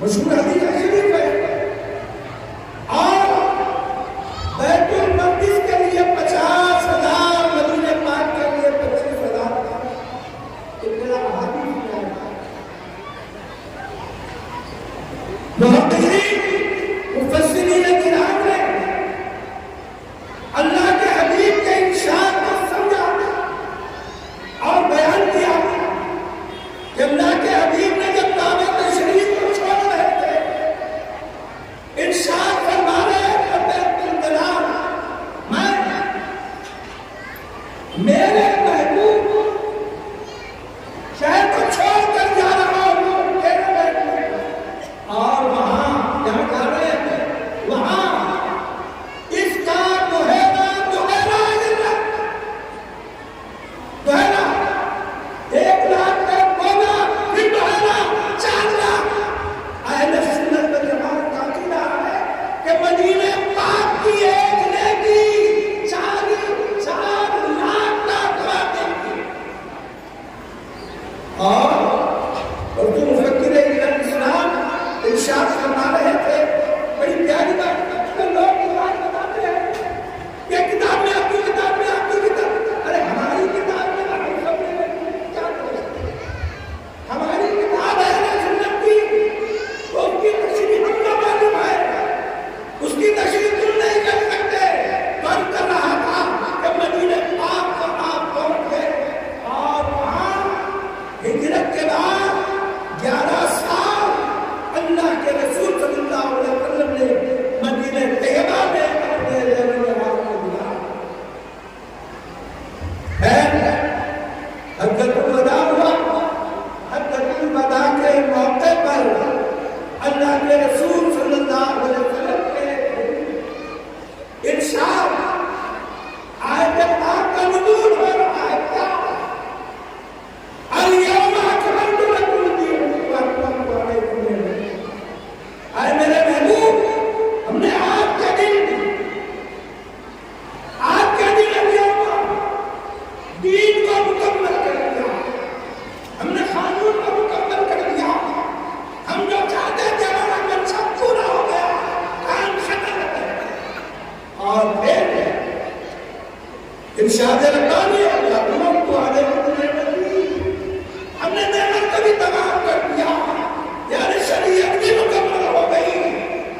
مشہور حدیث شریف ہے. اور اللہ کے رسول صلی اللہ علیہ وسلم کے ارشاد آیت پاک کا نزول ہو رہا ہے کیا؟ الیوم اکملت لکم دینکم واتممت علیکم نعمتی۔ اے میرے محبوب، ہم نے آپ کے دن الیوم دین کو مکمل کر دیا، ہم نے قانون کو مکمل کر دیا، ہم جو چاہتے تھے ہمارا منصب پورا ہو گیا، کام ختم ہو گیا۔ اور پھر ارشاد ربانی واتممت علیکم نعمتی، ہم نے نعمت کو بھی تمام کر دیا، یعنی شریعت بھی مکمل ہو گئی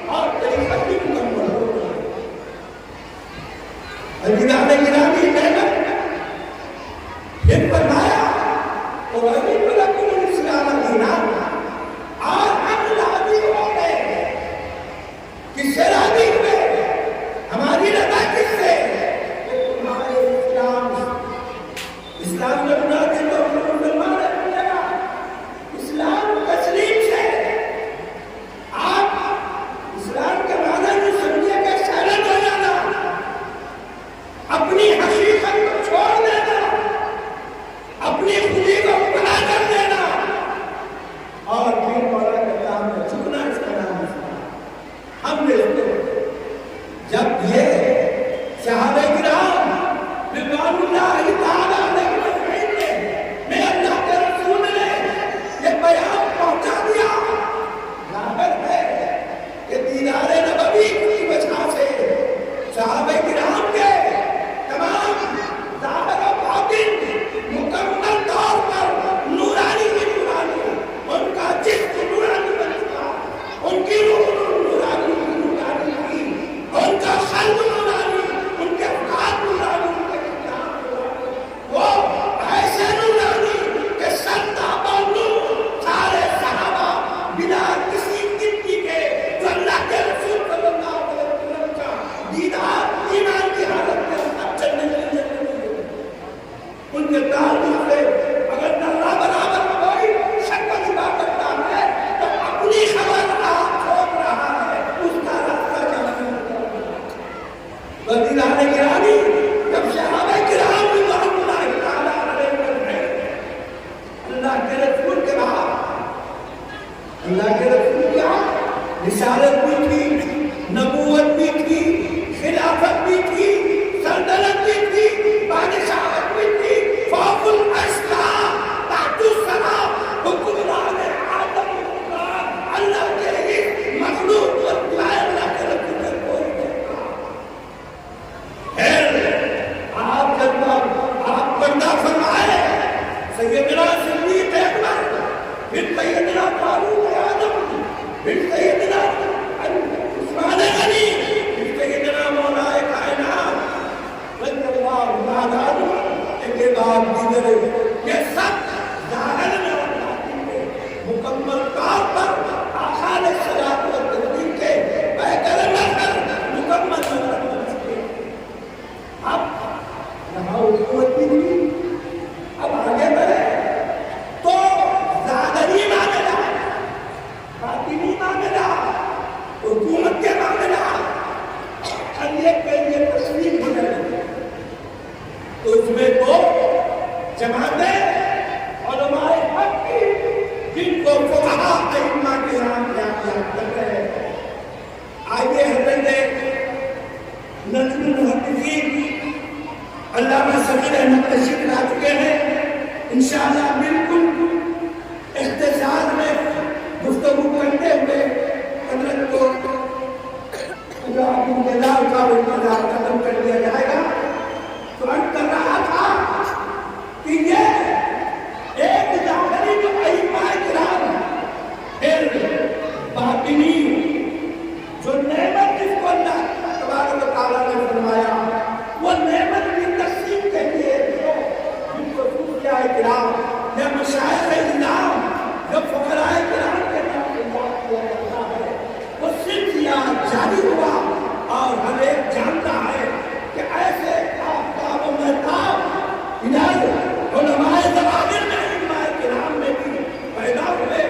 اور طریقت بھی مکمل ہو گئی۔ الجناب گرامی نعمت پھر فرمایا وَرَضِيتُ لَكُمُ الْإِسْلَامَ دِينًا، اور ہم راضی ہو گئے، کس سے راضی ہوئے؟ ہماری رضا کس سے؟ تمہارے اسلام میں بنا دے تو مسلمان رہنے لگا، اسلام تسلیم سے۔ آپ اسلام کے معنی میں سمجھے کہ سائلنٹ ہو جانا، اپنی حقیقت کو چھوڑ دینا، اپنی خودی کو بنا کر دینا، اور پھر مولا کے سامنے جھکنا، اس کا نام اسلام۔ ہم نے جب یہ صحابہ کرام رضوان اللہ تعالیٰ علیہ مجمعین نے اللہ کے رسول نے یہ بیان پہنچا دیا، ظاہر ہے کہ دیدار نبوی کی وجہ سے صحابہ کرام کے تمام ظاہر و باطن مکمل طور پر نورانی کی نورانی، ان کا جسم نورانی بن چکا، ان کی روح نورانی کی، ان کا قلب نورانی، ان کے افکار نورانی، ان کے کردار نورانی، وہ ایسے نورانی کہ سنتا بانو سارے صحابہ بنا کسی گنتی کے جو اللہ کے رسول صلی اللہ علیہ وسلم کا دیدار ایمان کی حالت میں سب چلنے کے لیے ان کے تعلق سے اگر اللہ برابر کوئی شک و شبہ کرتا ہے تو اپنی خبر چھوڑ رہا ہے، اس کا راستہ جاننے بدیلان گرامی جب صحابہ کرام رضوان اللہ تعالیٰ علیہ مجمعین اللہ کے رسول کے بعد، اللہ کے رسول کے بعد رسالت بھی تھی، نبوت بھی تھی، خلافت بھی تھی، سلطنت بھی تھی، بادشاہت بھی تھی، فوق الاسلام تحت السلام، حکمران آدم حکمران اللہ کے اس مخلوق کو دعائے اللہ کے رسول نے کوئی نہیں کہا۔ آپ جب آپ پردہ فرمائے سیدنا صدیق اکبر، پھر سیدنا فاروق اعظم، پھر سیدنا عثمان غنی، پھر سیدنا مولا کائنات رضی اللہ تعالیٰ عنہ کے بعد دیگر یہ سب ظاہر میں اور باطن میں مکمل طور پر آقا علیہ الصلوۃ والتسلیم کے بہتر نظر مکمل نظر بن چکے۔ اب یہاں حکومت بھی ہوئی، اب آگے بڑھے تو ظاہری معاملہ، باطنی معاملہ، حکومت کے معاملہ ایک کے لیے تسلیم ہونے لگے۔ تو اس میں دو جماعتیں علماء حق کی، جن کو فقہاء ائمہ کرام یاد کر رہے ہیں۔ آئیے حضرت نظم المحدثین علامہ صغیر احمد رشید لا چکے ہیں، انشاءاللہ بالکل اختصار میں گفتگو کرتے ہوئے حضرت کو انتظار کا انتظار ختم کر دیا جائے گا۔ تو عرض کر رہا تھا کہ یہ ایک ظاہری جو ائمہ کرام پھر باطنی جو نعمت جس کو اللہ تبارک و تعالیٰ نے فرمایا، وہ نعمت کی تقسیم کے لیے جن کو صوفیاء کرام یا مشائخ اسلام یا فقراء کرام کے نام سے یاد کیا جاتا ہے، وہ سلسلہ جاری ہوا اور ہر ایک جانتا ہے کہ ایسے آفتاب و مہتاب الہی علماء زمانے میں ائمہ کرام میں بھی پیدا ہوئے۔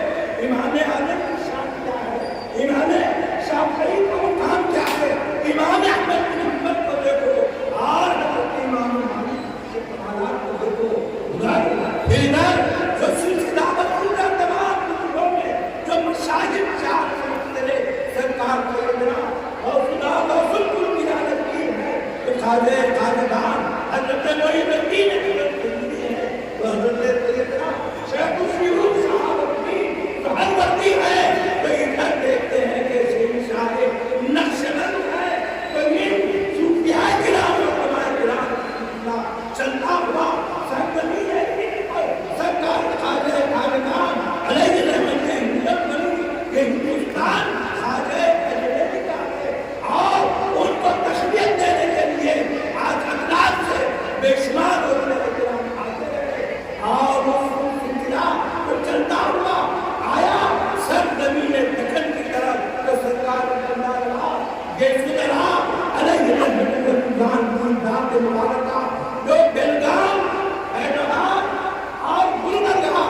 امام اعظم کی شان کیا ہے؟ خواجہ خاجگان حضرت معین الدین ہے تو حضرت سیدنا شیخ الشیوخ صاحب اپنی سہروردی ہے تو ادھر دیکھتے ہیں کہ شہنشاہ نقشبند ہے تو ان صوفیاء کرام اور علماء کرام چلتا ہوا سرگرمی ہے سرکار خواجہ خاجگان علیہ رحمت ہندوت بنی یہ ہندوستان خواجہ اجمیری کا ہے اور ان کو تشبیت دینے کے لیے آج اقدار سے بے شمار علماء کرام آتے رہے اور اس سلسلہ کو چلتا ہوا آیا سرزمین دکن کی طرف تو سرکار کرنا رہا یہ سدرا علیہ رحمت اللہ کی ذات مبارکہ جو بیلگام حیدرآباد اور گلبرگہ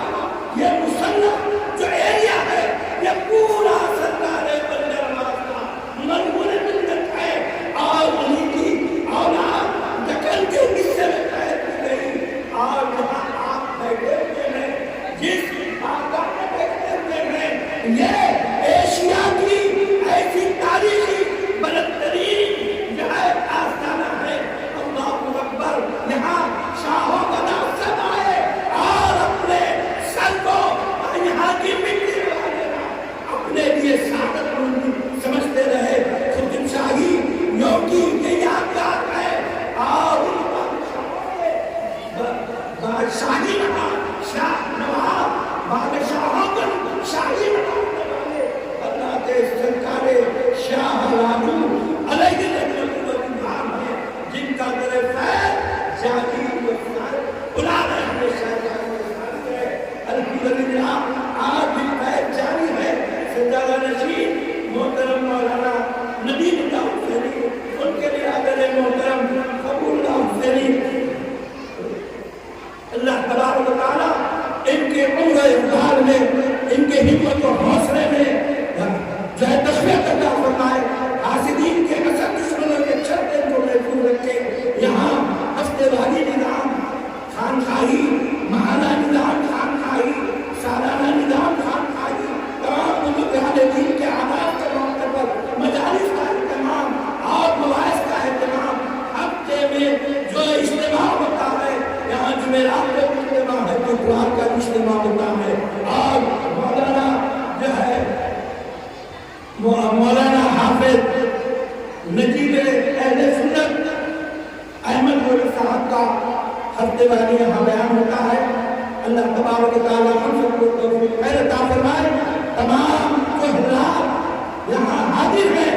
یہ مصنف جو ایریا ہے یہ پورا سرکار بندرآباد کا منظور ملت ہے اور انہیں کی اولاد دکن کے حصے میں قید کی گئی اور جہاں آپ بیٹھے ہوئے ہیں جس بارگاہ میں بیٹھے ہوئے ہیں یہ ایشیا کی ایسی تاریخی بلندترین جو ہے آستانہ ہے اللہ اکبر یہاں شاہوں کا ناصب آئے اور اپنے سر کو یہاں کی مٹی لگا دینا اپنے لیے سعادت مندی سمجھتے رہے خدم شاہی یوگی یہ یادگار ہے اور ان بادشاہوں نے بادشاہی بنا شاہ نواب بادشاہوں کو شاہی بنانے والے اللہ کے سرکار شاہ راجو علیہ رحمت اللہ ہیں جن کا در فیض جاری و سار بلا رہے ہیں شاہجہاں ہے الحمدللہ آج بھی فیض جاری ہے سجادہ نشین محترم مولانا ندیم اللہ حسینی ان کے لیے حضرت محترم قبول اللہ حسینی اللہ تبارک و تعالی ان کے عمر اقبال میں ان کے ہمت و حوصلے میں جو ہے تقویت عطا فرمائے حاسدین کے حسد دشمنوں کے چھتے کو محفوظ رکھے یہاں ہفتے واری نظام خانقاہی ماہانہ نظام خانقاہی سالانہ نظام خانقاہی تمام متحد دین کے آداب کے موقع پر مجالس کا اہتمام اور مباحث کا اہتمام ہفتے میں جو اجتماع ہوتا ہے یہاں جمعرات کا اجتماع ہے اتوار کا اجتماع ہوتا ہے اور مولانا جو ہے مولانا حافظ نجیب اہل سنت احمد گوری صاحب کا ہفتے واری یہاں بیان ہوتا ہے اللہ تبارک و تعالیٰ ہم سب کو توفیق خیر عطا فرمائے تمام جو حضرات یہاں حاضر ہیں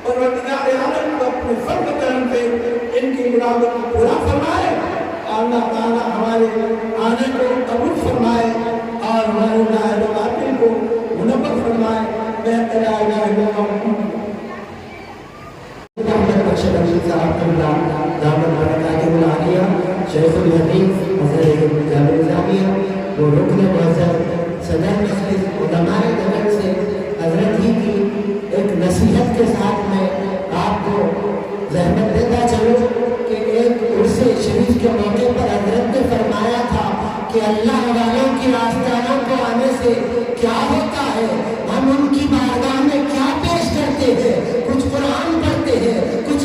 اور پروردگار عالم کو اپنے فضل و کرم سے ان کی مرادوں کو پورا فرمائے اللہ تعالیٰ ہمارے آنے کو قبول فرمائے اور ہمارے ظاہر و باطن کو منور فرمائے بہتر لا الہ الا اللہ بخشد علی صاحب اللہ دامت برکاتہ العالیہ شیخ الحدیث حضرت جابر نظامیہ وہ رکن معزز صدر مجلس علماء دکن سے حضرت ہی کی ایک نصیحت کے ساتھ میں آپ کو زحمت دیتا چلوں کہ ایک عرس شریف کے موقع پر حضرت نے فرمایا تھا کہ اللہ والوں کی آستانوں کو آنے سے کیا ہوتا ہے ہم ان کی بارگاہ میں کیا پیش کرتے ہیں کچھ قرآن پڑھتے ہیں کچھ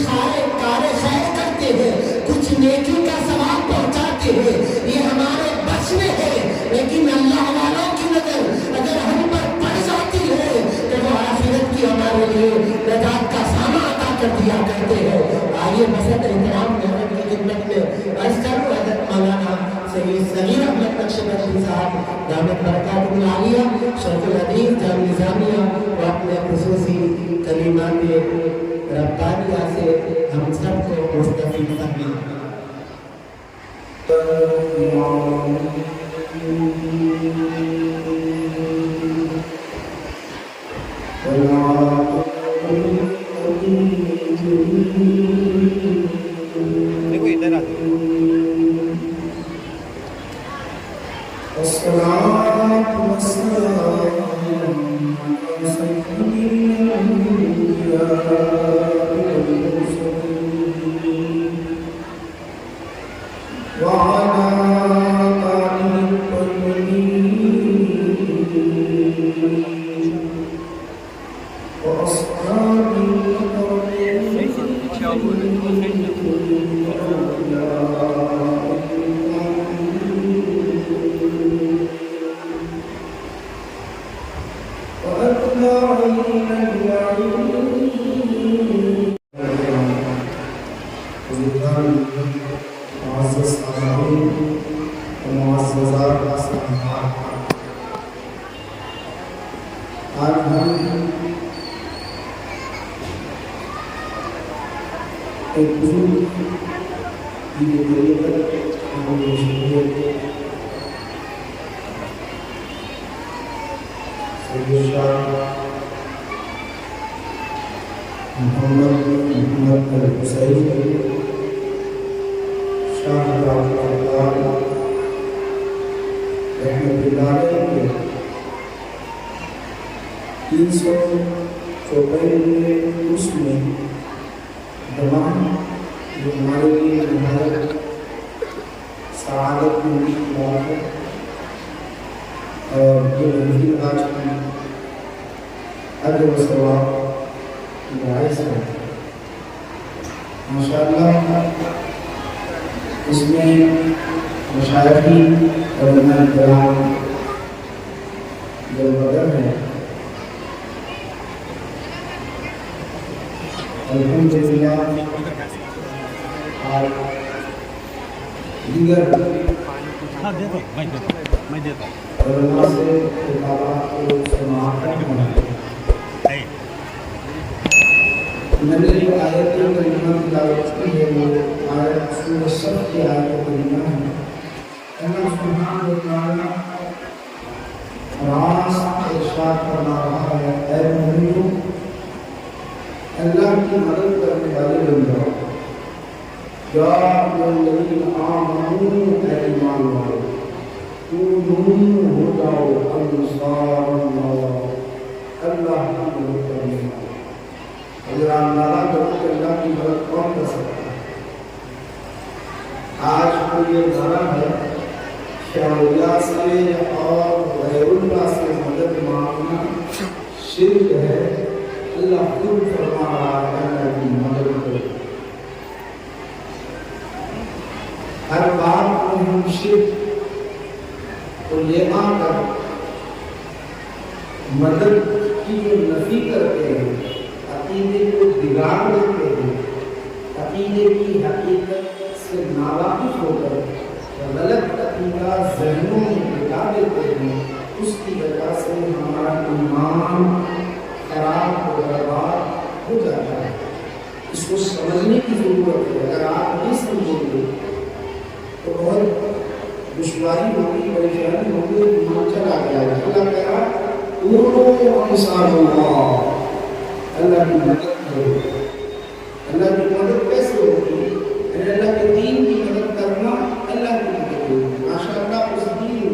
کار خیر کرتے ہیں کچھ نیکی کا ثواب پہنچاتے ہیں یہ ہمارے بس میں ہے لیکن اللہ والوں کی نظر اگر ہم پر پڑ جاتی ہے تو وہ آخرت کی ہمارے لیے نجات کا سامان عطا کر دیا کرتے ہیں آئیے مسجد احترام محمد کی خدمت میں عرض کروں حضرت مولانا سید صغیر احمد نقشبندی صاحب دامت برکاتہ العالیہ شیخ الحدیث جامع نظامیہ وہ اپنے خصوصی کلمات ربانیہ سے ہم سب کو مستفید فرمائیں دیکھو ادھر آ وأصحاب الأقربين ایک بزرگ کی طریقت سید شاہ محمد الحسین شاہ رحمت اللہ علیہ کے 354 اس میں تمام جو ہمارے لیے نہایت سعادت مندی کی بات ہے اور یہ محفل آج کی اجر و ثواب کی باعث ہے ماشاءاللہ. اس میں مشائخین علماء کرام جو بدر ہیں الحمدللہ اور دیگر علماء سے خطابات کو سماعت کرنا ہے. میں نے جو آیت کریمہ تلاوت کی ہے وہ آیت سورہ صف کی آیت کریمہ ہے. اللہ سبحانہ و تعالیٰ راست ارشاد فرما رہا ہے اے مومنو اللہ کی مدد کرنے والے بندو یا الذین آمنوا اے ایمان والو کونوا ہو جاؤ انصار اللہ اللہ کی مدد کرنے والے. اگر اللہ کرو اللہ کی مدد کون کر سکتا ہے؟ آج کو یہ دھرا ہے کہ اولیاء سے اور غیر اللہ سے مدد مانگنا شرک ہے. اللہ خود فرما رہا ہے اللہ کی مدد کرو. ہر بات کو ہم شرک کو لے آ کر مدد کی جو نفی کرتے ہیں عقیدے کو بگاڑ دیتے ہیں. عقیدے کی حقیقت سے ناواقف ہو کر غلط عقیدہ ذہنوں میں بٹا دیتے ہیں. اس کی وجہ سے ہمارا ایمان خراب و برباد ہو جاتا ہے. اس کو سمجھنے کی ضرورت ہے. اگر آپ نہیں سمجھیں گے تو بہت دشواری ہوگی پریشانی ہوگی. ایمان چلا گیا. اللہ کہہ رہا کونوا انصار اللہ اللہ کی مدد کرو. اللہ کی مدد کیسے ہوگی؟ اللہ کے دین کی مدد کرنا اللہ کی مدد ہوگی. ماشاءاللہ اس دین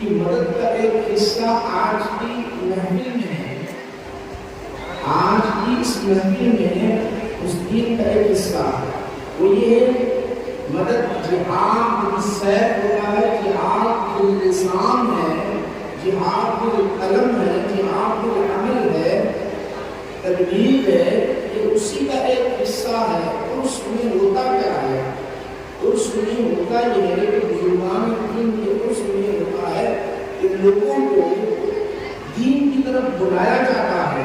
کی مدد کا ایک حصہ آج کی محفل میں ہے. آج کی اس محفل میں اس دین کا ایک حصہ وہ یہ مدد جہاد بالسیف ہوتا ہے, جہاد باللسان ہے, جہاد بالقلم ہے, جہاد بالعمل ہے, تبلیغ ہے. یہ اسی کا ایک حصہ ہے. اور اس میں ہوتا کیا ہے؟ اس میں ہوتا یہ ہے کہ بزرگان دین کے اس میں ہوتا ہے کہ لوگوں کو دین کی طرف بلایا جاتا ہے.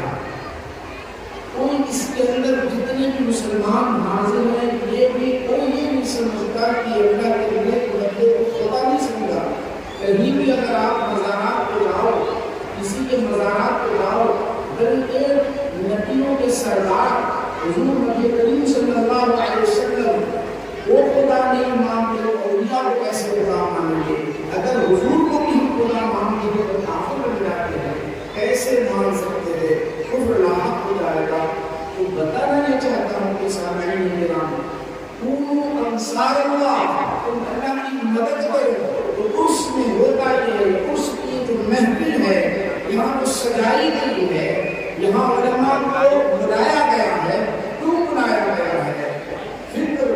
کوئی اس کے اندر جتنے بھی مسلمان حاضر ہیں یہ بھی کوئی یہ نہیں سمجھتا کہ اللہ کے لیے بندے کو خدا نہیں سمجھا. کہیں بھی اگر آپ مزارات پہ جاؤ, کسی کے مزارات پہ جاؤ, بلکہ نبیوں کے سردار حضور نبی کریم صلی اللہ علیہ وسلم وہ خدا نہیں مانتے, اولیاء کو کیسے خدا مانیں گے؟ اگر حضور کو بھی خدا مانتے ہیں تو کافر بن جاتے ہیں. کیسے مان سکتے ہیں؟ کفر لاحق ہو جائے گا. تو بتانا نہیں چاہتا ہوں کہ سامعین کرام کونوا انصار اللہ تم اللہ کی مدد کرو. تو اس میں ہوتا یہ ہے, اس کی جو محفل ہے یہاں تو سجائی گئی ہے, یہاں علماء کو بلایا گیا ہے. کیوں بلایا گیا ہے؟ فکر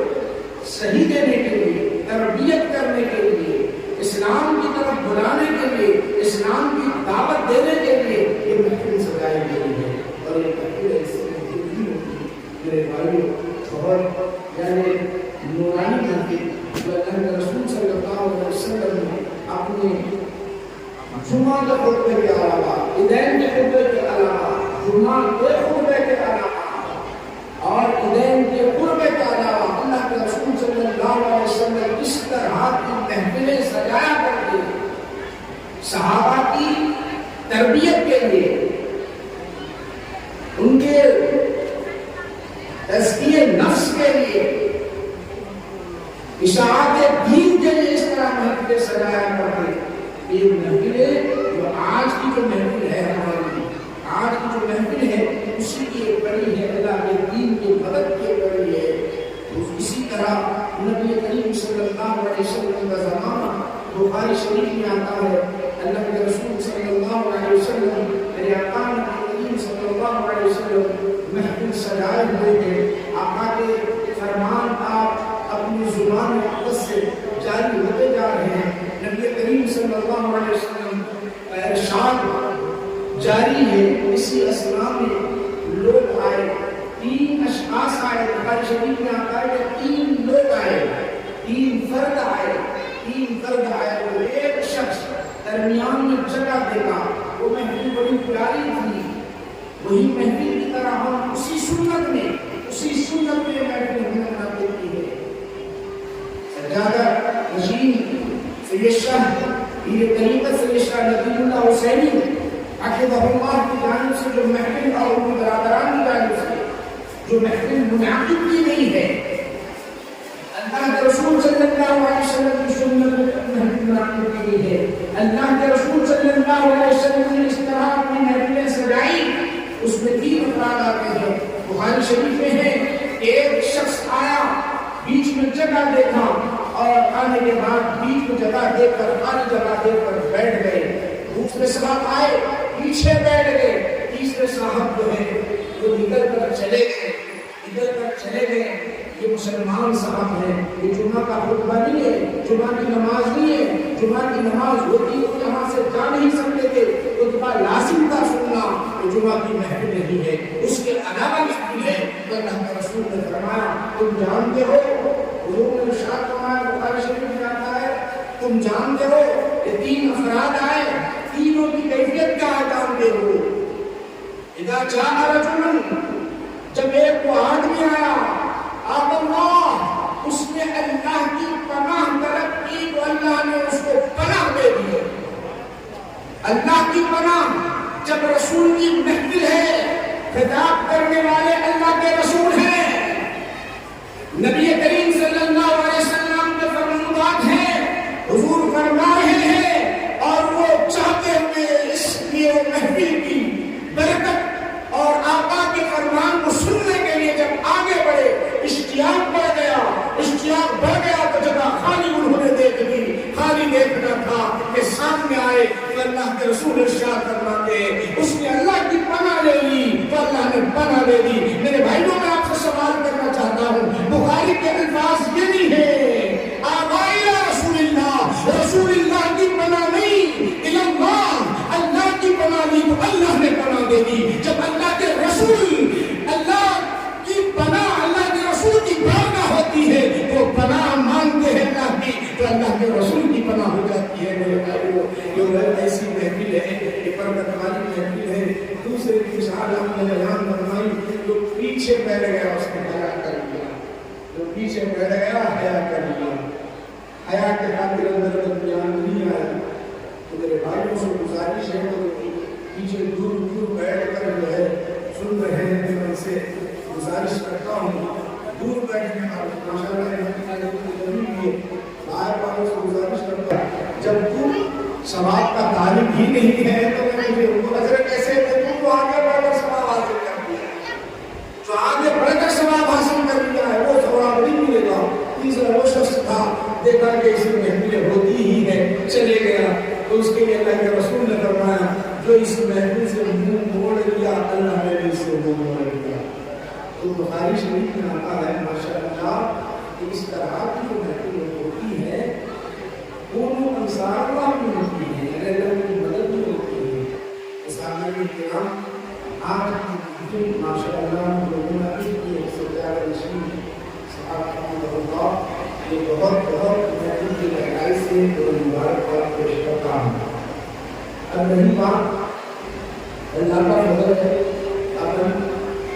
صحیح دینے کے لیے, تربیت کرنے کے لیے, اسلام کی طرف بلانے کے لیے, اسلام کی دعوت دینے کے لیے یہ محفل سجائی گئی ہے. اور یہ محفل ایسی محفل نہیں ہوتی میرے بھائیوں, بہت یعنی نورانی محفل جو اللہ کے رسول صلی اللہ علیہ وسلم نے اپنے جمعہ کے خطبے کے علاوہ, عیدین کے خطبے کے علاوہ, جمعہ کے خطبے کے علاوہ اور عیدین کے خطبے کے علاوہ اللہ کے رسول صلی اللہ علیہ وسلم اس طرح کی محفلیں سجایا کرتے صحابہ کی تربیت کے لیے, ان کے تزکیہ نفس کے لیے، اشاعت دین کے لیے اس طرح محفلیں سجایا کرتے۔ یہ محفل ہے جو آج کی جو محفل ہے ہماری، آج کی جو محفل ہے اسی کی ایک بڑی ہے، اللہ کے دین کی مدد کی بڑی ہے۔ اسی طرح نبی کریم صلی اللہ علیہ وسلم کا زمانہ بخاری شریف میں آتا ہے، اللہ کے رسول صلی اللہ علیہ وسلم، میرے آقا نبی کریم صلی اللہ علیہ وسلم محفل سجائے ہوئے ہیں۔ آقا کے فرمان آپ اپنی زبان مقدس سے جاری ہوتے جا رہے ہیں۔ نبی کریم صلی اللہ علیہ وسلم کا ارشاد جاری ہے۔ اسی اثناء میں لوگ آئے، 3 اشخاص آئے، بخاری شریف میں آتا ہے کہ 3 لوگ آئے، 3 فرد آئے، 3 فرد آئے، وہ ایک شخص درمیان میں جگہ دیکھا، وہ محفل بڑی پیاری تھی، وہی محفل کی طرح ہم اسی سنت میں محفل ہمیں منعقد کی ہے۔ سجادہ نشین سید شاہ پیر طریقت سید شاہ نبی اللہ حسینی حفظہ اللہ کی جانب سے جو محفل اور ان کے برادران کی جانب سے جو محفل منعقد کی گئی ہے، اللہ کے رسول صلی اللہ علیہ وسلم کی سنت میں منعقد کی گئی ہے۔ اللہ کے رسول صلی اللہ علیہ وسلم نے اس طرح اپنی محفلیں سجائی، اس میں 3 افراد آتے ہیں۔ بخاری شریف میں ہے، ایک شخص آیا، بیچ میں جگہ دیکھا اور آنے کے بعد بیچ میں جگہ دیکھ کر، خالی جگہ دیکھ کر بیٹھ گئے۔ دوسرے صاحب آئے، پیچھے بیٹھ گئے۔ تیسرے صاحب جو ہے وہ نکل کر چلے گئے۔ یہ مسلمان صاحب ہیں، یہ جمعہ کا خطبہ نہیں ہے، جمعہ کی نماز نہیں ہے۔ جمعہ کی نماز ہوتی تو یہاں سے جا نہیں سکتے تھے، خطبہ لازم تھا سننا، تو جمعہ کی محفل نہیں ہے، اس کے علاوہ محفل ہے۔ تو اللہ کے رسول نے فرمایا، تم جانتے ہو، حضور نے ارشاد فرمایا، بخاری شریف میں آتا ہے، تم جانتے ہو کہ 3 افراد آئے، تینوں کی کیفیت کیا ہے جانتے ہو؟ اذا جاء رجل، جب ایک وہ آدمی آیا، آپ اللہ، اس نے اللہ کی پناہ طلب کی تو اللہ نے اس کو پناہ دے دی۔ اللہ کی پناہ، جب رسول کی محفل ہے، خطاب کرنے والے اللہ کے رسول ہیں، نبی کریم صلی اللہ علیہ وسلم کے فرمودات ہیں، حضور فرما رہے ہیں، اور وہ چاہتے ہوئے اس لیے وہ محفل کی برکت اور آقا کے فرمان کو سننے کے لیے جب آگے بڑھے، اشتیاق بڑھ گیا تو جگہ خالی انہوں نے دیکھ لی، خالی دیکھنا تھا کہ سامنے آئے تو اللہ کے رسول ارشاد فرماتے ہیں، اس نے اللہ کی پناہ لے لی تو اللہ نے پناہ دے دی۔ میرے بھائیوں، میں آپ سے سوال کرنا چاہتا ہوں، بخاری کے الفاظ یہ نہیں ہے آبائی رسول اللہ کی پناہ نہیں، اللہ کی پناہ لی تو اللہ نے پناہ دے دی۔ جب اللہ کے رسول، اللہ کی پناہ، اللہ کے رسول کی بارگاہ ہوتی ہے تو پناہ مانگتے ہیں اللہ کی، تو اللہ کے رسول کی پناہ ہو جاتی ہے۔ میرے بھائیوں، یہ ایسی محفل ہے، یہ برکت والی محفل ہے۔ دوسرے کی مثال ہم نے بیان فرمائی، جو پیچھے بیٹھ گیا اس نے حیا کر لیا، جو پیچھے بیٹھ گیا حیا کر لیا۔ حیا کے خاطر اندر بیان نہیں آیا، تو میرے بھائیوں سے گزارش ہے کہ پیچھے دور دور بیٹھ کر جو ہے سن رہے ہیں، میں ان سے گزارش کرتا ہوں دور بیٹھنے والا باہر والوں سے گزارش کرتا ہوں، جب تم ثواب کا طالب ہی نہیں ہے تو مجھے ان کو نظر کیسے دے؟ تم تو آگے بڑھ کر ثواب حاصل کر دیا ہے، جو آگے بڑھ کر ثواب حاصل کر لیا ہے وہ ثواب نہیں ملے گا۔ تیسرا وہ شخص تھا، دیکھا کہ اس میں محفل ہوتی ہی ہے، چلے گیا، تو اس کے لیے اللہ کے رسول نے فرمایا، جو اس محفل سے منہ موڑ لیا اللہ نے بھی اس سے منہ موڑ لیا۔ تو بخاری شریف میں آتا ہے ماشاءاللہ کہ اس طرح کی جو محفل ہوتی ہے وہ انصار اللہ کی ہوتی ہے، اللہ کی مدد بھی ہوتی ہے۔ سامنے کرام، آج کی محفل ماشاءاللہ لوگوں نے کی ایک سے زیادہ نشین صحابہ اللہ، یہ بہت محفل کی گہرائی سے مبارکباد پیش کرتا ہوں۔ اب رہی بات اللہ کا فضل ہے، اب ہم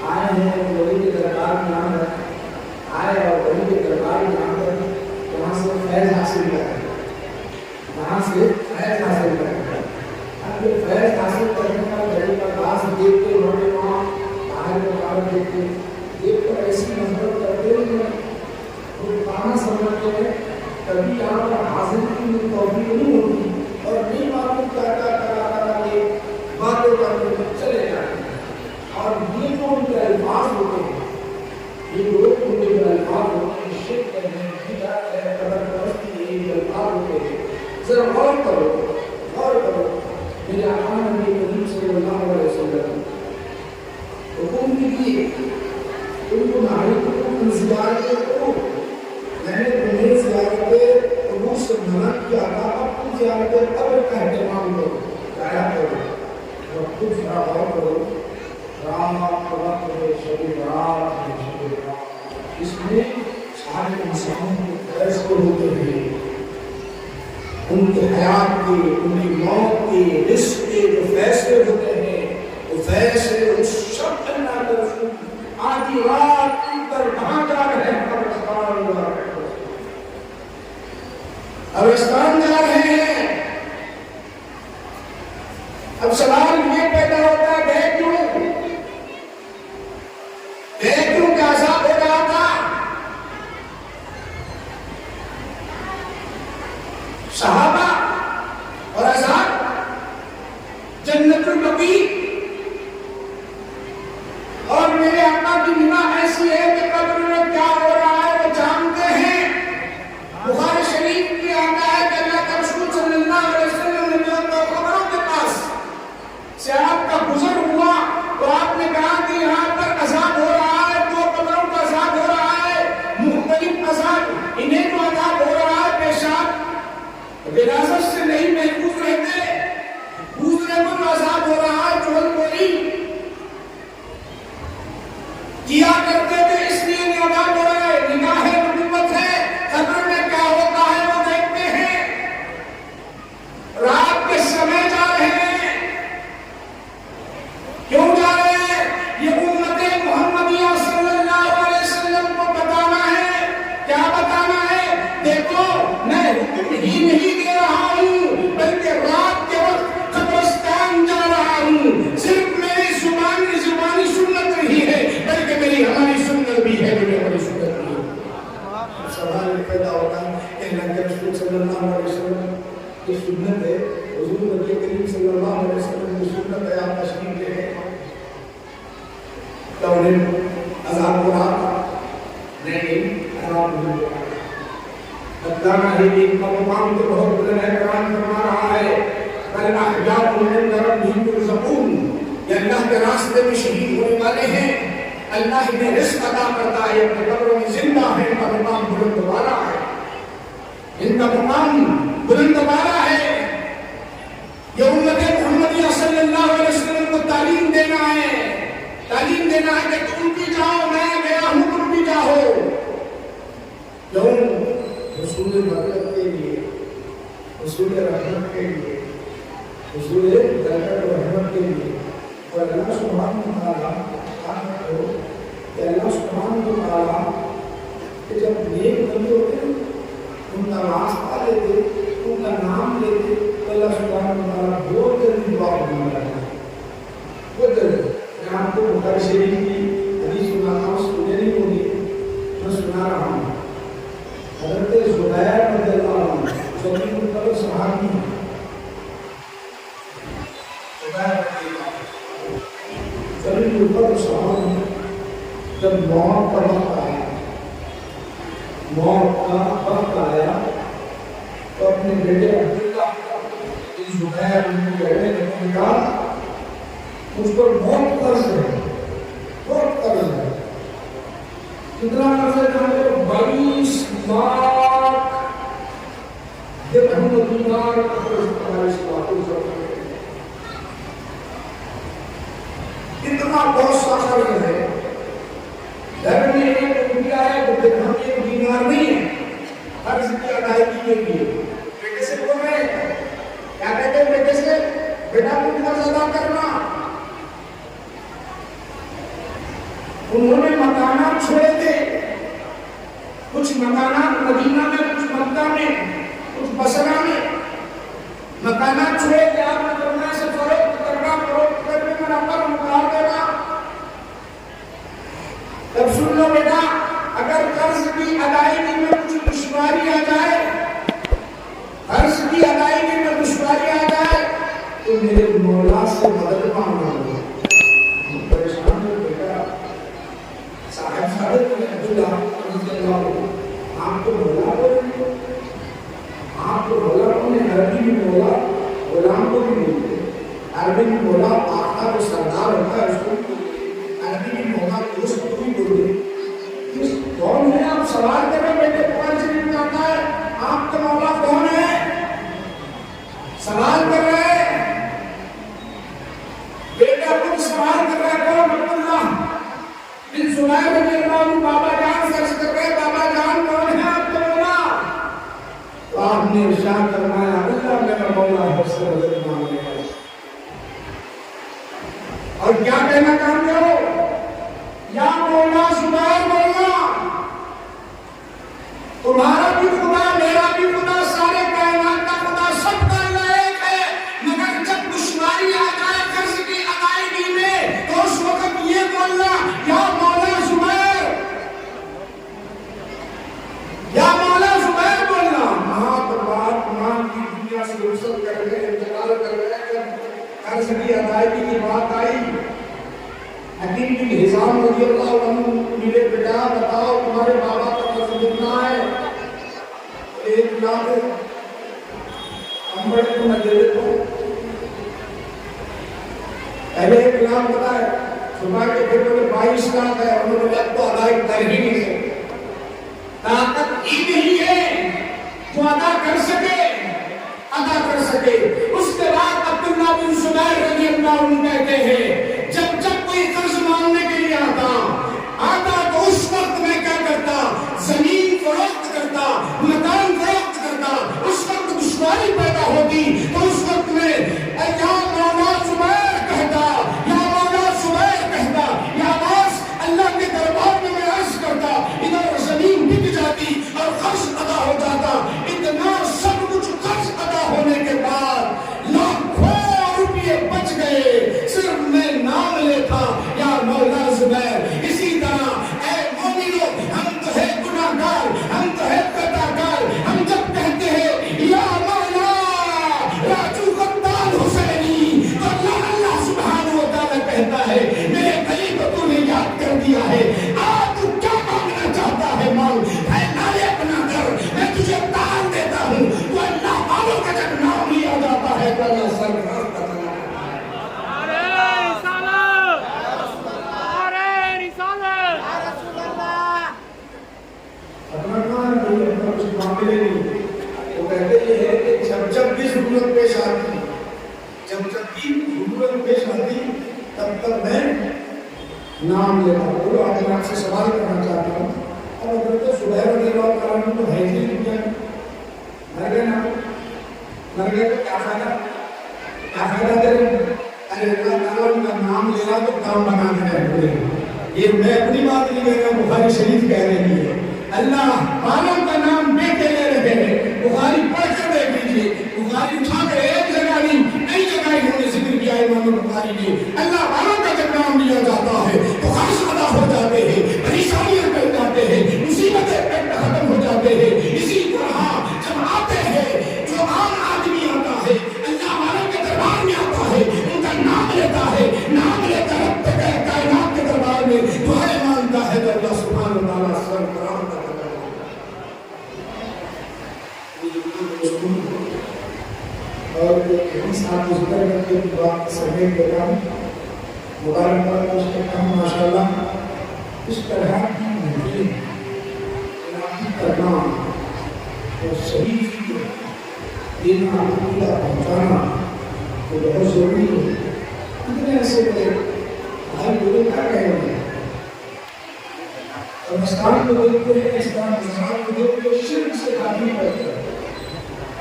آئے ہیں ولی کے دربار میں آئے اور ولی کے دربار میں آ کر وہاں سے فیض حاصل کریں، وہاں سے فیض حاصل کریں۔ اب یہ فیض حاصل کرنے کا طریقہ بعض دیکھتے ہوئے وہاں باہر میں باہر دیکھتے دیکھ کر ایسی کبھی یہاں پر حاضر کی توفیق نہیں ہوتی اور نہیں معلوم کیا کیا کرا کے باتیں کرتے چلے جاتے ہیں. اور یہ جو ان کے الفاظ ہوتے ہیں، یہ لوگ ان کے جو الفاظ ہوتے ہیں، شرک ہے، بدعت ہے، قدر پرستی ہے، یہ الفاظ ہوتے ہیں. ذرا غور کرو میرے آقا نبی کریم صلی اللہ علیہ وسلم حکم کیجیے ان کو نہایت زیارت کرو. میں نے تمہیں زیارت قبور سے منع کیا تھا، اب تم زیارت قبر کا اہتمام کرو، ضائع کرو. اور خود ذرا غور کرو، رات کا وقت ہے، شب برات ہے، شب برات، اس میں سارے انسانوں کے فیصلے ہوتے ہیں، ان کے حیات کے، ان کی موت کے، رزق کے جو فیصلے ہوتے ہیں، وہ فیصلے اس شب اللہ کے رسول آدھی رات کر کہاں جا رہے ہیں؟ قبرستان جا رہے ہیں. اب سوال یہ پیدا ہوتا ہے گئے کیوں کا عذاب ہو رہا تھا؟ صحابہ اور عذاب جنت البقیع. اور میرے آقا کی نگاہ ایسی ہے کہ قبر میں کیا ہو رہا ہے وہ جانتے ہیں. بخاری شریف کی آتا ہے کہ اللہ کے رسول صلی اللہ علیہ وسلم نے جو قبروں کے پاس سے آپ کا گزر ہوا تو آپ نے کہا کہ یہاں پر عذاب ہو رہا ہے، دو قبروں کا عذاب ہو رہا ہے، مختلف عذاب. انہیں تو عذاب ہو رہا ہے پیشاب وراثت سے نہیں محفوظ رہتے، دوسرے کو عذاب ہو رہا ہے چول چوری کیا کرتے تھے اس لیے عذاب ہو رہا ہے. نگاہ نبوت ہے، قبر میں کیا ہوتا ہے وہ دیکھتے ہیں. رات کے سمے جا رہے ہیں. کیوں جا رہے ہیں؟ یہ امت محمدیہ صلی اللہ علیہ وسلم کو بتانا ہے. کیا بتانا ہے؟ دیکھو میں حکم ہی نہیں دے رہا ہوں بلکہ رات کے وقت قبرستان جا رہا ہوں. صرف میری زبانی سنت نہیں ہے بلکہ میری ہماری سنت بھی ہے، جو ہماری سنت بھی ہے. سوال پیدا ہوتا ہے کہ اللہ کے رسول صلی اللہ علیہ وسلم کی سنت ہے، حضور نبی کریم صلی اللہ علیہ وسلم کی سنت ہے، آپ تشریف لے گئے تو انہیں عذاب ہو رہا تھا؟ نہیں، عذاب نہیں ہو رہا. بتانا ہے کہ ان کا مقام تو بہت بلند ہے. قرآن فرما رہا ہے بل احیاء عند ربهم يرزقون، یہ اللہ کے راستے میں شہید ہونے والے ہیں، اللہ انہیں رزق عطا کرتا ہے، اپنے قبروں میں زندہ ہے، ان کا مقام بلند والا ہے، ان کا مقام بلند والا ہے. یہ امت محمدیہ صلی اللہ علیہ وسلم کو تعلیم دینا ہے کہ تم بھی جاؤ، میں گیا ہوں، تم بھی جاؤ. کیوں؟ رسول مدد کے لیے، رسول رحمت کے لیے، رسول برکت و رحمت کے لیے. اور اللہ سبحانہ وتعالی کہ اللہ سبحانہ وتعالی کہ جب نیک بندے ہوتے ہیں ان کا راستہ لیتے، ان کا نام لیتے تو اللہ سبحانہ وتعالی بہت جلدی دعا قبول کرتا ہے، بہت جلدی. میں آپ کو بخاری شریف کی حدیث سناتا ہوں، سننے نہیں ہوگی، میں سنا رہا ہوں. حضرت زبیر رضی اللہ عنہ جلیل القدر صحابی ہیں. جلیل القدر صحابی جب موت کا وقت آیا تو اپنے بیٹے عبداللہ بن زبیر بن بیٹے نے کہا مجھ پر بہت قرض ہے، بہت قرض ہے. کتنا قرض ہے؟ 22 لاکھ درہم و دینار اتنا بہت سا قرض ہے. درہم ایک روپیہ ہے تو درہم ایک دینار نہیں ہے. قرض کی ادائیگی کے لیے بیٹے سے بول رہے ہیں، کیا کہتے ہیں بیٹے سے؟ بیٹا تم قرض ادا کرنا. انہوں نے مکانات چھوڑے تھے، کچھ مکانات مدینہ میں، کچھ مکہ میں، کچھ بصرہ میں مکانات چھوڑے تھے. آپ نے فرمایا سے فروخت کرنا، فروخت کرنے میں نفع مقرر دینا. تب سن لو بیٹا، اگر قرض کی ادائیگی میں کچھ دشواری آ جائے قرض کی ادائیگی میں دشواری آ جائے تو میرے مولا سے مدد مانگو. پریشان ہو بیٹا صاحب عبداللہ رضی اللہ عنہ آپ کو مولا بولے, آپ کو مولا کون ہے؟ عربی میں مولا غلام کو بھی بولتے ہیں, عربی میں مولا آقا جو سردار ہوتا ہے اس کو بھی بولتے ہیں, عربی میں مولا دوست کو بھی بولتے ہیں. کون ہے آپ سوال کر رہے بیٹے؟ قرآن شریف میں آتا ہے آپ کا مولا کون ہے؟ سوال کر رہے بیٹا, خود سوال کر رہے کون؟ عبداللہ بن زبیر رضی اللہ عنہ بابا جان سے عرض کر رہے بابا جان کون ہے آپ کا مولا؟ تو آپ نے ارشاد فرمایا اللہ میرا مولا ہے, اس سے مدد مانگنے کا. اور کیا کہنا چاہتے ہو؟ یا مولا زبیر مولا, تمہارا بھی خدا میرا بھی خدا سارے کائنات کا خدا سب کا اللہ ایک ہے, مگر جب دشواری آ جائے قرض کی ادائیگی میں تو اس وقت یہ بولنا یا مولا زبیر, یا مولا زبیر بولنا. ماں تو باپ ماں کی دنیا سے رخصت کر گئے, انتقال کر گئے. جب قرض کی ادائیگی کی بات آئی حکیم بن حزام رضی اللہ عنہ ملے, بیٹا بتاؤ تمہارے بابا کا قرض کتنا ہے؟ 1 لاکھ. ہم بڑے کو میں دے دیتا ہوں. پہلے 1 لاکھ بتائے, صبح کے پھر بولے 22 لاکھ ہے. انہوں نے اب تو ادائی کر ہی نہیں سکتے, طاقت ہی نہیں ہے جو ادا کر سکے, ادا کر سکے. اس کے بعد عبداللہ بن زبیر رضی اللہ عنہ کہتے ہیں جب کوئی قرض مانگنے کے لیے آتا تو اس وقت میں کیا کرتا؟ زمین فروخت کرتا, مکان فروخت کرتا. اس وقت دشواری پیدا ہوتی تو اس وقت میں یا مولا زبیر کہتا, یا مولا زبیر کہتا, یا باس اللہ کے دربار میں عرض کرتا. ادھر زمین بک جاتی اور قرض ادا ہو جاتا. اتنا سب کچھ قرض ادا ہونے کے بعد لاکھوں روپئے بچ گئے, صرف میں نام لیتا یا مولا زبیر. اسی طرح اے مومنو, ہم تو ہے گناہگار, ہم تو ہے خطاکار. ہم جب کہتے ہیں یا مولا راجو قتال حسینی تو اللہ سبحانہ و تعالی کہتا ہے میرے گلی کو تو نے یاد کر دیا ہے, آج تو کیا مانگنا چاہتا ہے مانگ, اے نالے بنا کر میں تجھے دان دیتا ہوں. تو اللہ والوں کا جب نام لیا جاتا ہے تو اللہ سرکار کا معاملے نہیں. وہ کہتے یہ ہے کہ جب بھی ضرورت پیش آتی, جب بھی ضرورت پیش آتی تب تک میں نام لیتا ہوں. آج میں آپ سے سوال کرنا چاہتا ہوں, اب حضرت زبیر رضی اللہ عنہ تو ہے ہی دنیا میں, مر گئے نا, مر گئے تو کیا فائدہ, کیا فائدہ دے رہے؟ ارے اللہ تعالیٰ ان کا نام لینا تو کام بنا دے. یہ میں اپنی بات نہیں کہہ رہا, بخاری شریف کہہ رہی ہے. اللہ والوں کا نام بیٹے لے رہے ہیں. بخاری پڑھ کر دیکھ لیجیے, بخاری اٹھا کر ایک جگہ نہیں کئی جگہ انہوں نے ذکر کیا امام بخاری نے. اللہ والوں کا جب نام لیا جاتا ہے تو قرض ادا ہو جاتے ہیں, پریشانیاں کٹ جاتے ہیں, مصیبتیں ختم ہو جاتے ہیں. اسی طرح جب آتے ہیں جو عام آدمی آتا ہے اللہ والوں کے دربار میں آتا ہے, ان کا نام لیتا ہے, نام لے کر کائنات کے دربار میں دعائیں مانگتا ہے تو اللہ سبحانہ و تعالیٰ سر کرام کرتا ہے. اور ہم ساتھ ذکر کر کے بات سمیٹ دیتا ہوں, مبارکباد پیش کرتا ہوں. ماشاءاللہ اس طرح کی محفل کرنا اور صحیح دینا عقیدہ پہنچانا تو بہت ضروری ہے. اتنے ایسے بڑے بھائی لوگ کیا کہہ رہے ہیں, افغانستان کو دیکھتے ہیں, اس طرح مسلمان کو دیکھتے ہیں, شرک سے کافی پڑتا ہے.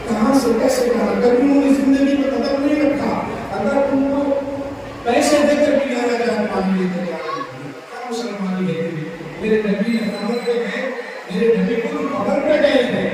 کہاں سے کیسے کہاں, اگر انہوں نے زندگی میں قدم نہیں رکھا, اگر ان کو پیسے دے کر بھی لایا جائے پانی لے کر جائے, کیا مسلمانی ہے؟ میرے نبی نے قبر پہ گئے, میرے نبی کو قبر پہ گئے ہیں.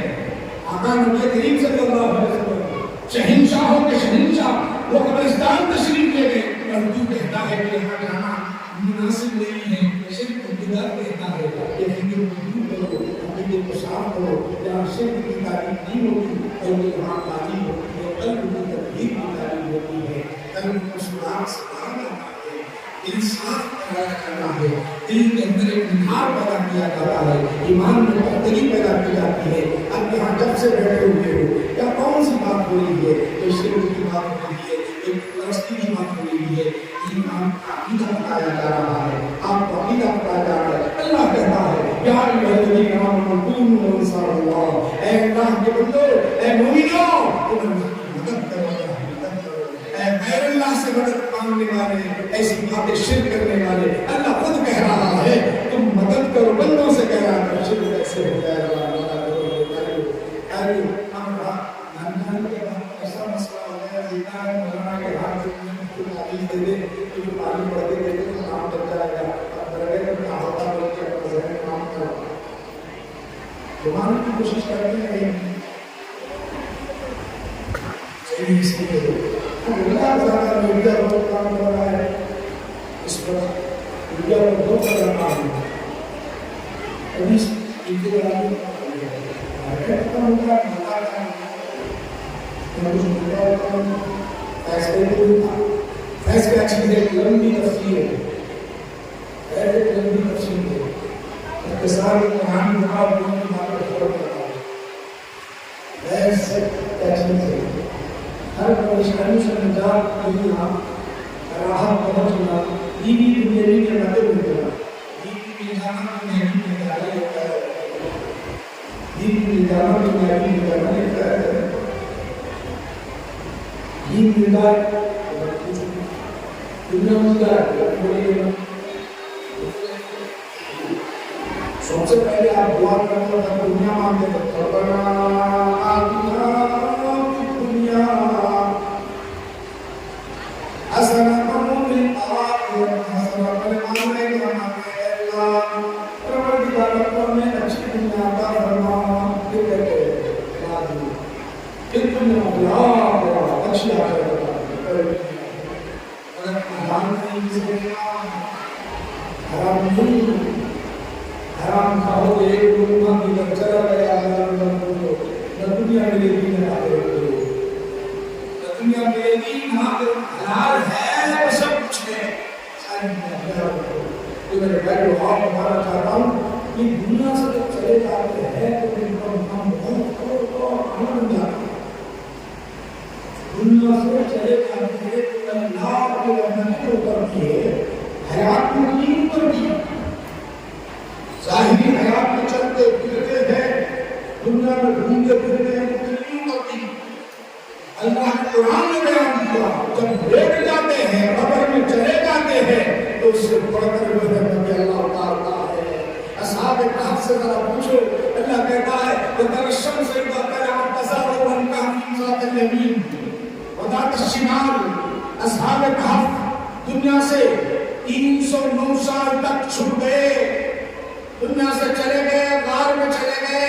آقا نبی کریم صلی اللہ علیہ وسلم شہنشاہوں کے شہنشاہ وہ قبرستان تشریف لے گئے, اور تو کہتا ہے کہ یہاں جانا مناسب نہیں ہے, شرک ابتدار کہتا ہے کہ فکر کو دور کرو, عقیدے کو صاف کرو, جہاں شرک کی تعریف نہیں ہوگی اور کی وہاں تعلیم ہوتی ہے، قلب کی تدبیر کی تعلیم ہوتی ہے، قلب کو سراغ سے باہر آنا ہے، انصاف پیدا کرنا ہے، دل کے اندر ایک نکھار پیدا کیا جاتا ہے، ایمان میں بہتری پیدا کی جاتی ہے۔ اب یہاں جب سے بیٹھے ہوئے ہو یا کون سی بات ہو رہی ہے؟ کوئی شرک کی بات ہو رہی ہے، کوئی پرستی کی بات ہو رہی ہے، ایمان کا عقیدہ بتایا جا رہا ہے، آپ کو عقیدہ بتایا جا رہا ہے۔ اللہ کہتا ہے یا ایھا الذین آمنوا کونوا انصار اللہ، اے اللہ کے بندو، اے مومنو، تم اللہ کی مدد کرو، مدد کرو۔ اے غیر اللہ سے مدد مانگنے والے، ایسی باتیں شرک کرنے والے، اللہ خود کہہ رہا ہے تم مدد کرو، بندوں سے کہہ رہا ہے شرک کیسے ہوتا ہے؟ ایسا مسئلہ ہو گیا دیتا ہے مولانا کے ہاتھ سے تعلیم دے دے تو جو تعلیم پڑھتے دیتے تو کام چل جائے گا، اب درگاہ میں کیا ہوتا ہے کہ ذہن کام کرو زمانے کی کوشش کرتے ہیں اس لیے اللہ زیادہ میڈیا بہت کام کر رہا ہے، اس پر میڈیا پر بہت زیادہ کام ہے، ابھی اس کے دوران ختم ہوتا ہے فیصلہ چیز ہے، لمبی تفصیل ہے، لمبی تفصیل ہے، اختصار قرآن جواب دینے کی بات پر غور کرتا ہے۔ فیصلہ کیا چیز ہے؟ ہر پریشانی سے نجات ملنا، راحت پہنچنا، دینی دنیاوی کے مدد ملنا، دینی نظام دنیاوی میں ڈالا ہوتا ہے، دینی نظام دنیاوی میں ڈالا ہوتا ہے، دین ملتا ہے دنیا ملتا ہے۔ سب سے پہلے آپ دعا کرتے ہیں دنیا مانگتے ہیں، ربنا آتنا فی الدنیا حسنۃ وفی الآخرۃ حسنۃ، مانگنے کا مانگے اللہ پروردگار ہمیں اچھی دنیا عطا فرما، پھر کہتے ہیں اچھی حرام کھاؤ گے ایک لقمہ بھی جب چلا گیا نہ دنیا ملے گی نہ آخرت ملے گی، نہ دنیا ملے گی نہ آخرت۔ حلال ہے سب کچھ ہے، تو میرے بھائی آپ بتانا چاہتا ہوں کہ دنیا سے جب چلے جاتے ہیں تو ہم بہت آنند جاتے ہیں، دنیا سے چلے جاتے ہیں تو اللہ کی رحمت اترتی ہے، حیات میں نیند اترتی ہے، ظاہری حیات میں چلتے پھرتے ہیں، دنیا میں گھومتے پھرتے ہیں تو نیند اترتی ہے۔ اللہ نے قرآن میں بیان کیا جب لیٹ جاتے ہیں قبر میں چلے جاتے ہیں تو اس سے بڑھ کر جو رحمت اللہ اتارتا ہے۔ اصحاب کہف سے ذرا پوچھو، اللہ کہتا ہے وَتَرَى الشَّمْسَ إِذَا طَلَعَتْ تَزَاوَرُ عَنْ كَهْفِهِمْ ذَاتَ الْيَمِينِ وَذَاتَ الشِّمَالِ۔ اصحاب کہف دنیا سے 309 سال تک چھپ گئے، دنیا سے چلے گئے، غار میں چلے گئے،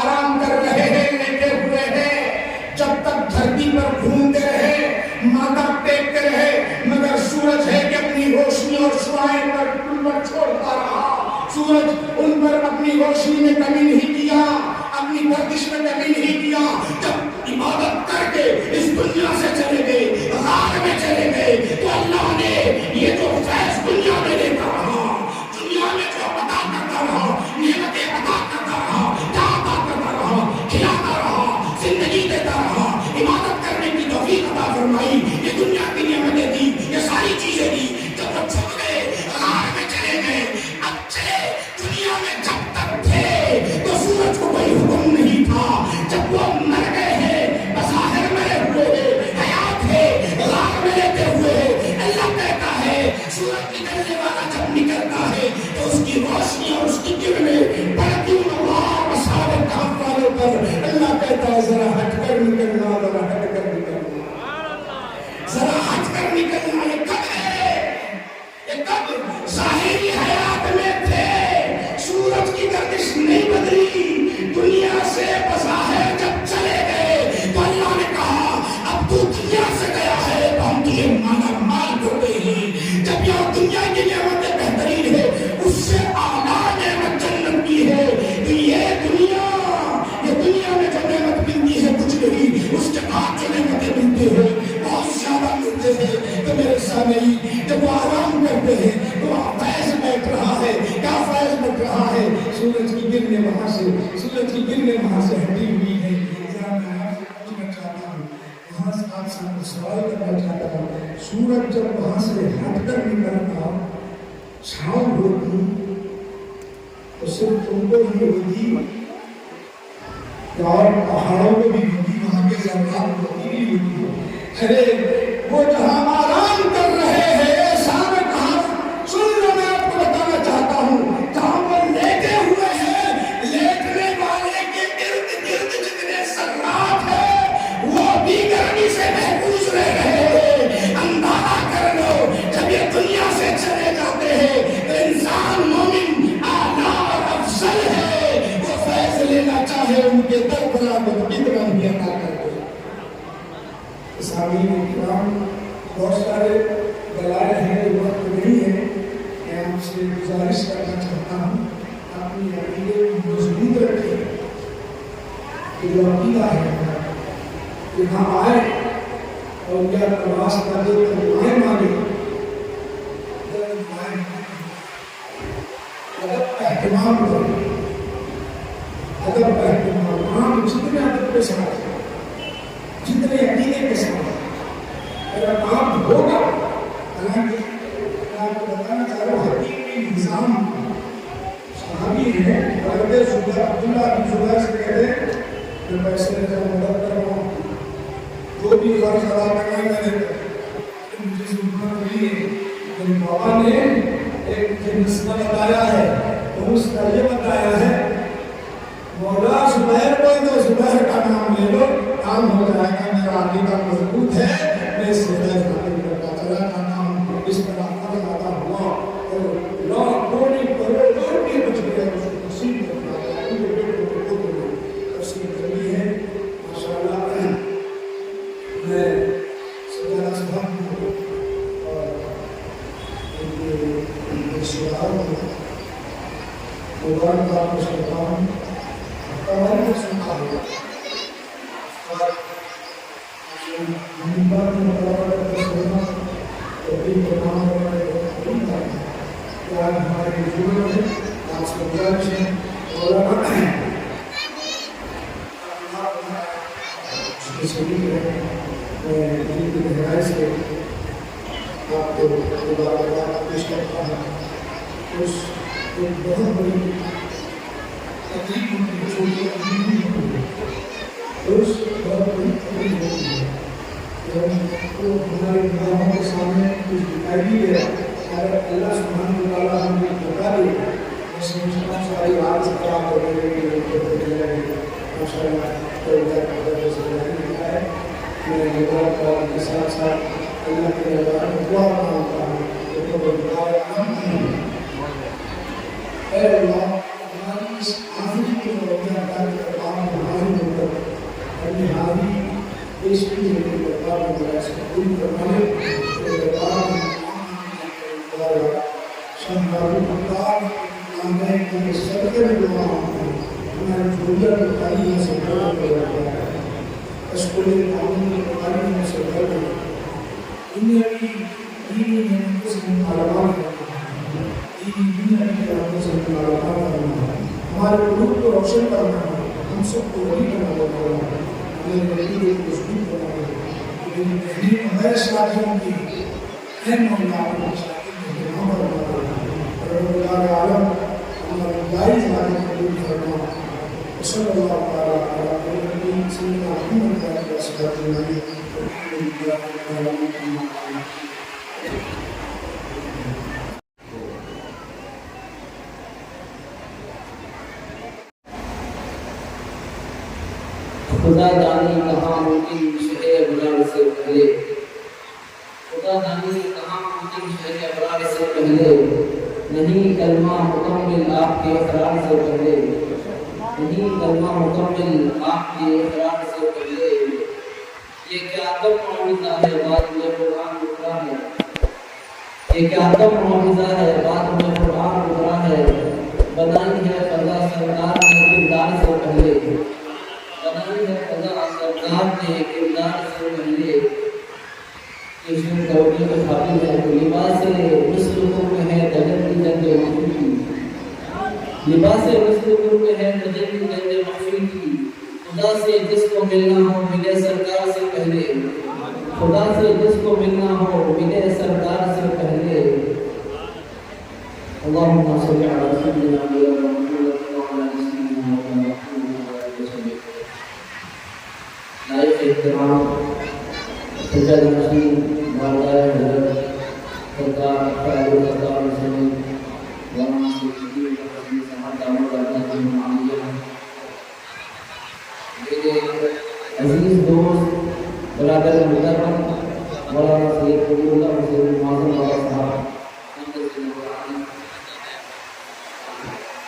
آرام کر رہے ہیں، لیٹے ہوئے ہیں، جب تک دھرتی پر گھومتے رہے، ماتھا ٹیکتے رہے، مگر سورج ہے کہ اپنی روشنی اور شعاعیں پر ان پر چھوڑتا رہا، سورج ان پر اپنی روشنی میں کمی نہیں کیا، اپنی گردش میں کمی نہیں کیا۔ جب عبادت کر کے اس دنیا سے چلے گئے، غار میں چلے گئے، تو اللہ نے یہ جو فیض دنیا میں دیتا رہا، دنیا میں جو عطا کرتا رہا، نعمتیں عطا کرتا رہا، عطا کرتا رہا، کھلاتا رہا، زندگی دیتا رہا، عبادت کرنے کی توفیق عطا فرمائی، یہ دنیا کی نعمتیں دی، یہ ساری چیزیں دی۔ جب وہ چھپ گئے، غار میں چلے گئے، اب چلے دنیا میں جب تک تھے تو سورج کو کوئی حکم نہیں تھا، جب وہ مر گئے ہیں، بظاہر مرے ہوئے ہیں، حیات ہے، غار میں لیتے ہوئے ہیں، اللہ کہتا ہے سورج نکلنے والا جب نکلتا ہے تو اس کی روشنی اور اس کی کرنیں پڑتی اللہ اصحاب کہف والوں پر۔ اللہ کہتا ہے ذرا ہٹ کر نکلنا، ذرا ہٹ کر نکلنا، ذرا ہٹ کر نکلنا۔ یہ کب ہے؟ یہ کب ظاہری حیات میں تھے، سورج کی گردش نہیں بدلی، دنیا سے بظاہر جب چلے گئے تو اللہ نے کہا اب تو دنیا سے گیا ہے تو ہم تجھے مالا مال کر دیں گے۔ جب یہاں دنیا کی نعمتیں بہترین ہے، اس سے اعلیٰ نعمت جنت کی ہے، تو یہ دنیا میں جو نعمت ملتی ہے سوال کرنا چاہتا ہوں، سورج جب وہاں سے ہٹ کر نکلتا چھاؤں ہوتی تو صرف تم کو ہی ہوتی اور پہاڑوں کو بھی ہوتی، وہاں کے جنگلات کو بھی ہوتی. ارے وہ جہاں آرام کر رہے ہیں سامنے کہاں سن لو، میں آپ کو بتانا چاہتا ہوں جہاں وہ لیٹے ہوئے ہیں، لیٹنے والے کے ارد گرد جتنے ذرات ہیں وہ بھی گرمی سے محفوظ رہ رہے ہیں. اندازہ کر لو جب یہ دنیا سے چلے جاتے ہیں تو انسان مومن اعلیٰ اور افضل ہے، وہ فیض لینا چاہے ان کے در پر آ کر کتنا بھی عطا کر دے. سامعین کرام، بہت سارے دلائل ہیں، وقت نہیں ہے. میں آپ سے گزارش کرنا چاہتا ہوں اپنی عقیدے کو مضبوط رکھیں کہ جو عقیدہ ہے یہاں آئے اور کیا پرواز کر دے تو دعائیں مانگے، ادب کا اہتمام کریں، ادب کا اہتمام وہاں جتنے ادب کے ساتھ جتنے عقیدے کے ساتھ میرا کام ہوگا. حالانکہ میں آپ کو بتانا چاہ رہا ہوں حقیقی نظام صحابی ہے حضرت عبداللہ بن زبیر سے کہتے ہیں کہ پیسے کا مدد کر رہا ہوں، جو بھی غرض ادا کرنا ہے میں دیتا ہوں، مجھے سننا نہیں ہے. لیکن بابا نے ایک نسخہ بتایا ہے تو اس کا یہ بتایا ہے مولا زبیر کو تو زبیر کا نام لے لو کام ہو جائے گا، میرا عقیدہ مضبوط ہے، میں اس سے غیر حاضر کرتا چلا جاتا ہوں. اس طرح فرماتا ہوا اور لاکھ کوڑی کروڑوں کی کچھ بھی اس کو نصیب کرنا ہے. ان کے بیٹوں کو خود میں تفصیل کرنی ہے. ماشاءاللہ میں سجادہ صاحب کو اور ان کے شعراؤں کو مبارکباد پیش کرتا ہوں. قواعد کو سنتا ہوں اور منبر میں مطالعہ کرتے سننا تو بھی پرنام کرنا ہے. کیا ہمارے بزرگوں نے آپ سے گزارش ہے مولانا اس کے شریک ہے، میں دل کی گہرائی سے آپ کو مبارکباد پیش کرتا ہوں. اس ایک بہت بڑی تکلیف ہوتی ہے، چھوٹی تکلیف ہوتی ہے، اس بہت بڑی تکلیف ہوتی ہے جب وہ ہمارے نگاہوں کے سامنے کچھ دکھائی بھی دے اگر اللہ سبحانہ وتعالیٰ ہم نے بتا دے میں سمجھتا ہوں ساری رات سے خراب ہو گئی ماشاء اللہ ہے. میں نگاہ کے ساتھ ساتھ اللہ کے نگاہ میں دعا مانگتا ہوں اے اللہ ہماری اس آخری کے روزہ کا کام حاضر ہو کر اپنی حاضری پیش کی ہے دربار میں میرا اس کو قبول فرمائے. دربار میں شہنواری مقدار آمدہ کے صدقے میں دعا مانگتا ہوں. ہمارے جوڑیہ کو تعلیم سے بڑا کر رکھا ہے، اسکولی تعلیم کو تعلیم سے بڑا کر رکھا ہے. انہیں ابھی دینی نعمتوں سے معلومات کرنا ہے، دینی دنیا کی نعمتوں سے معلومات کرنا ہے، ہمارے قلوب کو روشن کرنا ہے، ہم سب کو وہی کرنا ہے، ہمیں عقیدے کو مضبوط کرنا ہے. میری بہنیں ہمارے ساتھیوں کی اہم معاملات کو شاکر اہتمام کرنا ہے. رب العالم ہمارے دائی ہمارے قبول کرنا. صلی اللہ علیہ سیدنا محمد علیہ وسلم. خدا دانی کہاں ممکن شہر ابرار سے پہلے، خدا دانی کہاں ممکن شہر ابرار سے پہلے، نہیں کلمہ مکمل آپ کے اقرار سے پہلے، نہیں کلمہ مکمل آپ کے اقرار سے پہلے. یہ کیا تب معجزہ ہے بعد میں قرآن اترا ہے، یہ کیا تب معجزہ ہے بعد میں قرآن اترا ہے. بنائی ہے فضا سرکار نے کردار سے پہلے، بنائی ہے فضا سرکار نے کردار سے پہلے. اس میں توجہ کے قابل ہے تو لباس مصطفیٰ میں ہے تجلی جنگ محفل کی، لباس مصطفیٰ میں ہے تجلی جنگ محفل کی. خدا سے جس کو ملنا ہو ملے سرکار سے پہلے، خدا سے جس کو ملنا ہو ملے سرکار سے پہلے اللہم صلی علی سیدنا محمد وعلی آل سیدنا محمد لائق احترام سجاد نشین والدہ حضرت سرکار فاضل سرکار حسین مولانا سیدی حسین صاحب دامت برکاتہ عالیہ میرے عزیز دوست برادر محترم مولانا سید قبول اللہ حسین معظم بابا صاحب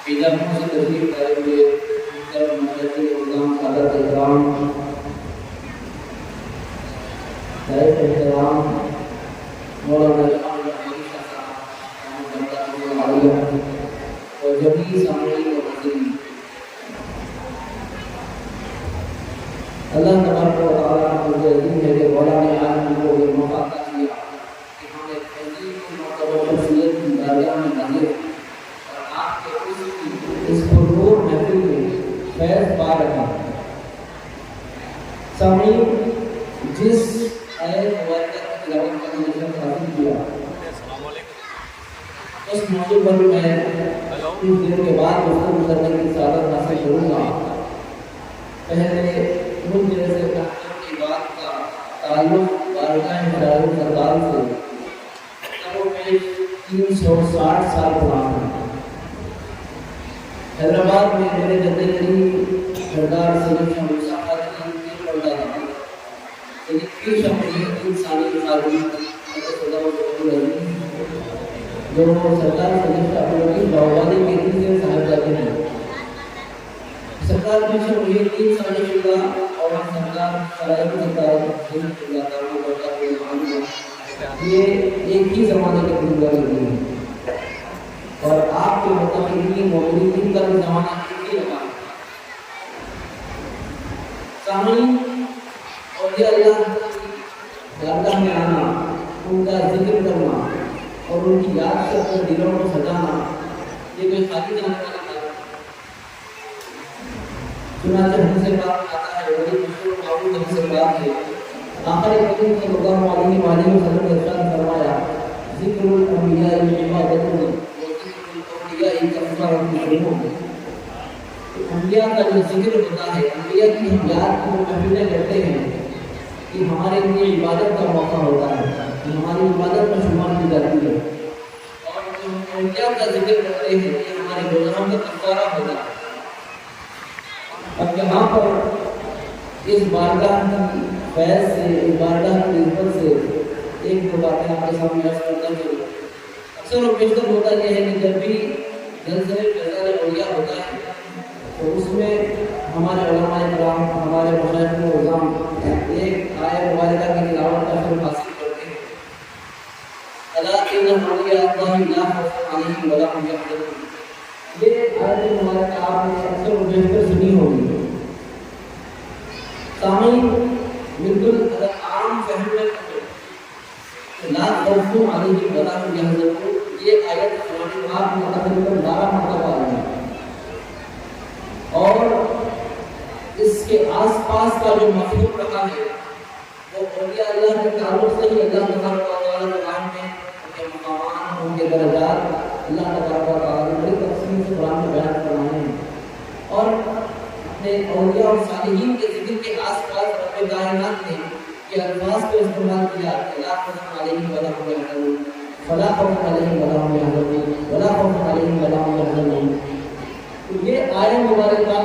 بیجاپور سے تشریف لائے ہوئے محترم مشرقی نظام سعادت اکرام لائق احترام مولانا اور جبھی سامعین و حاضرین، اللہ تبارک و تعالیٰ مجھے عظیم ہے کہ مولا نے آج ہم کو یہ موقع عطا کیا کہ ہم ایک عظیم مرتبہ شخصیت کی بارگاہ میں حاضر اور آپ کے اس پرنور محفل میں فیض پا رہے ہیں۔ سامعین، جس آیت مبارکہ کی تلاوت کا میں نے حاصل کیا اس موضوع پر میں کچھ دن کے بعد گفتگو کرنے کی سعادت حاصل کروں گا۔ پہلے مجھ جیسے کہانی کی بات کا تعلق بارگاہ مدار سرکار سے کم و بیش 360 سال پرانا ہے۔ حیدرآباد میں میرے جد کریم سردار سید شاہ موسیٰ خاتون کی پڑھتا تھا، لیکن پیر شاہ مجید انسانی خاتون جو سرکار سید شاہ مجید باوبادی کے تیسرے صاحبزادے ہیں۔ سرکار پیر شاہ مجید 3 سال شدہ اور سرکار شاہد سرکار سید اللہ تعالیٰ برکاتہ یہ ایک ہی زمانے کے بزرگ ہوئے ہیں اور آپ کے متفقین موجودین کا بھی زمانہ ایک ہی لگا۔ سامعین، اولیاء اللہ کی بارگاہ میں آنا، ان کا ذکر کرنا اور ان کی یاد سے اپنے دلوں کو سجانا یہ کوئی خالی جانے والی بات ہے۔ چنانچہ ہم سے بات آتا ہے بڑی مشہور معروف ہم سے بات ہے، آخر کریم صلی اللہ علیہ وآلہ وسلم نے ارشاد فرمایا ذکر الانبیاء عبادت و ذکر الاولیاء کفارۃ۔ انبیاء کا جو ذکر ہوتا ہے، انبیاء کی ہم یاد کو محفلیں کرتے ہیں، یہ ہمارے لیے عبادت کا موقع ہوتا ہے، یہ ہماری عبادت میں شمار کی جاتی ہے، اور جو انبیاء کا ذکر کرتے ہیں یہ ہمارے گناہوں کا کفارہ ہوتا ہے۔ اب یہاں پر اس بارگاہ کی فیض سے، اس بارگاہ کی عزت سے ایک دو باتیں آپ کے سامنے عرض کرتا ہوں۔ اکثر و بیشتر ہوتا یہ ہے کہ جب بھی جلسہ فیضان اولیاء ہوتا ہے تو اس میں ہمارے علماء کرام، ہمارے مشائخ نظام ایک آیت مبارکہ کی تلاوت کا شرف حاصل کرتے ہیں، الا ان اولیاء اللہ لا خوف علیہم ولا هم يحزنون۔ یہ آیت مبارکہ آپ نے اکثر و بیشتر سنی ہوگی۔ سامعین، بالکل عام فہم میں لا خوف علیہم ولا هم يحزنون یہ آیت قرآن پاک میں تقریباً 12 مرتبہ آئی ہے، اور اس کے آس پاس کا جو مفہوم رکھا ہے وہ اولیاء اللہ کے تعلق سے ہی اللہ تبارک و تعالیٰ نے قرآن میں ان کے مقامات، ان کے درجات اللہ تبارک و تعالیٰ نے بڑی تفصیل سے قرآن میں بیان فرمائے ہیں، اور اپنے اولیاء اور صالحین کے ذکر کے آس پاس رب کائنات نے یہ الفاظ کو استعمال کیا کہ لا خوف علیہم ولا هم يحزنون، فلا خوف علیہم ولا هم يحزنون، ولا خوف علیہم ولا هم يحزنون۔ تو یہ آیت مبارکہ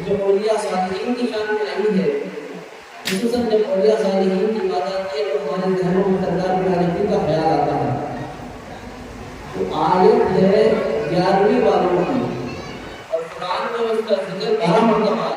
جو اولیاء صالحین کی شان میں آئی ہے، خصوصاً جب اولیاء صالحین کی بات آتی ہے تو ہمارے ذہنوں میں سرکار کی حالتی کا خیال آتا ہے۔ تو آیت ہے 11ویں والوں کی، اور قرآن میں اس کا ذکر 12 مرتبہ